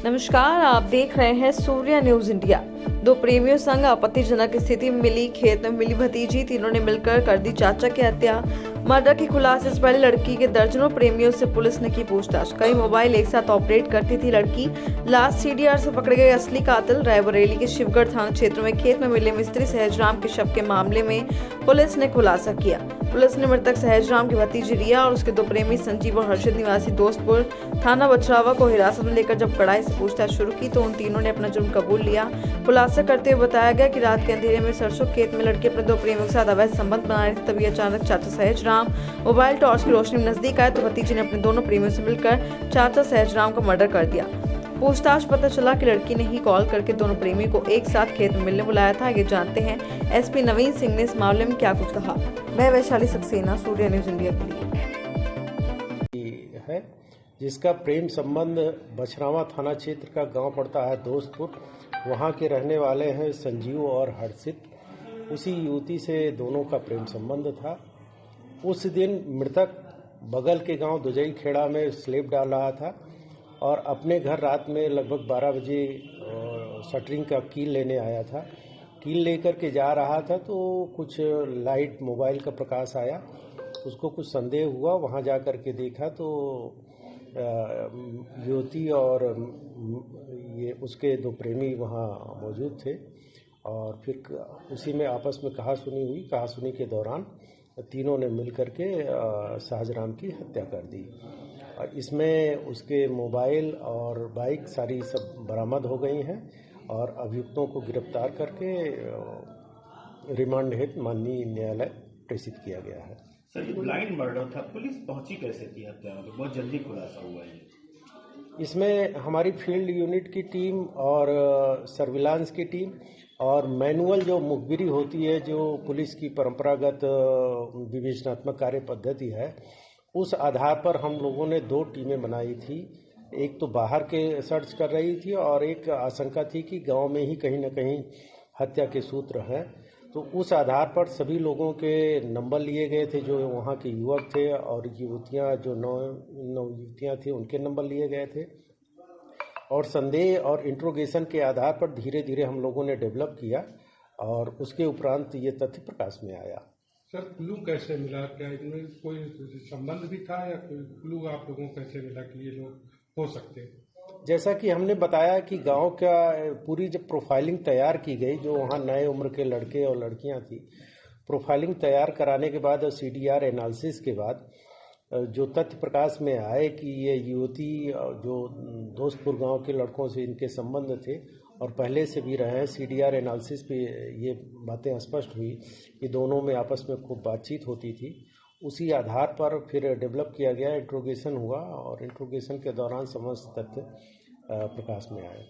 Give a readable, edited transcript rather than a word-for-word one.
नमस्कार, आप देख रहे हैं सूर्या न्यूज इंडिया। दो प्रेमियों संग आपत्तिजनक स्थिति में मिली खेत में मिली भतीजी, तीनों ने मिलकर कर दी चाचा की हत्या। मर्डर के खुलासे से पहले लड़की के दर्जनों प्रेमियों से पुलिस ने की पूछताछ। कई मोबाइल एक साथ ऑपरेट करती थी लड़की। लास्ट सीडीआर से पकड़े गए असली कातिल। रायबरेली के शिवगढ़ थाना क्षेत्र में खेत में मिले मिस्त्री सहजराम के शव के मामले में पुलिस ने खुलासा किया। पुलिस ने मृतक सहजराम की भतीजी रिया और उसके दो प्रेमी संजीव और हर्षित निवासी दोस्तपुर थाना बछरावा को हिरासत में लेकर जब कड़ाई से पूछताछ शुरू की तो उन तीनों ने अपना जुर्म कबूल लिया। खुलासा करते हुए बताया गया कि रात के अंधेरे में सरसों खेत में लड़के अपने दो प्रेमियों के साथ अवैध संबंध बना रहे थे। तभी अचानक चाचा सहजराम मोबाइल टॉर्च की रोशनी में नजदीक आए तो भतीजी ने अपने दोनों प्रेमियों से मिलकर चाचा सहजराम का मर्डर कर दिया। पूछताछ पता चला कि लड़की ने ही कॉल करके दोनों प्रेमी को एक साथ खेत में मिलने बुलाया था। ये जानते हैं एसपी नवीन सिंह ने इस मामले में क्या कुछ कहा। मैं वैशाली सक्सेना, सूर्या न्यूज इंडिया के लिए है, जिसका प्रेम संबंध बछरावा थाना क्षेत्र का गांव पड़ता है दोस्तपुर। वहां के रहने वाले हैं संजीव और हर्षित। उसी युवती से दोनों का प्रेम संबंध था। उस दिन मृतक बगल के गांव दुजई खेड़ा में स्लेब डाल रहा था और अपने घर रात में लगभग 12 बजे शटरिंग का कील लेने आया था। कील लेकर के जा रहा था तो कुछ लाइट मोबाइल का प्रकाश आया, उसको कुछ संदेह हुआ। वहां जा कर के देखा तो युवती और ये उसके दो प्रेमी वहां मौजूद थे और फिर उसी में आपस में कहासुनी हुई। कहासुनी के दौरान तीनों ने मिलकर के सहजराम की हत्या कर दी। इसमें उसके मोबाइल और बाइक सारी सब बरामद हो गई हैं और अभियुक्तों को गिरफ्तार करके रिमांड हेतु माननीय न्यायालय प्रेषित किया गया है। सर, ये ब्लाइंड मर्डर था, पुलिस पहुंची कैसे थी हत्या में? बहुत जल्दी खुलासा हुआ है। इसमें हमारी फील्ड यूनिट की टीम और सर्विलांस की टीम और मैनुअल जो मुखबिरी होती है, जो पुलिस की परंपरागत विवेचनात्मक कार्य पद्धति है, उस आधार पर हम लोगों ने दो टीमें बनाई थी। एक तो बाहर के सर्च कर रही थी और एक आशंका थी कि गांव में ही कहीं न कहीं हत्या के सूत्र हैं। तो उस आधार पर सभी लोगों के नंबर लिए गए थे, जो वहाँ के युवक थे और युवतियाँ जो नौ युवतियाँ थी उनके नंबर लिए गए थे और संदेह और इंट्रोगेशन के आधार पर धीरे धीरे हम लोगों ने डेवलप किया और उसके उपरांत ये तथ्य प्रकाश में आया। सर, क्लू कैसे मिला? क्या इनमें कोई संबंध भी था या कोई क्लू आप लोगों को कैसे मिला कि ये लोग हो सकते हैं? जैसा कि हमने बताया कि गांव का पूरी जब प्रोफाइलिंग तैयार की गई, जो वहाँ नए उम्र के लड़के और लड़कियां थी, प्रोफाइलिंग तैयार कराने के बाद और सीडीआर एनालिसिस के बाद जो तथ्य प्रकाश में आए कि ये युवती जो दोस्तपुर गांव के लड़कों से इनके संबंध थे और पहले से भी रहे हैं, सीडीआर एनालिसिस पे ये बातें स्पष्ट हुई कि दोनों में आपस में खूब बातचीत होती थी। उसी आधार पर फिर डेवलप किया गया, इंट्रोगेशन हुआ और इंट्रोगेशन के दौरान समस्त तथ्य प्रकाश में आए।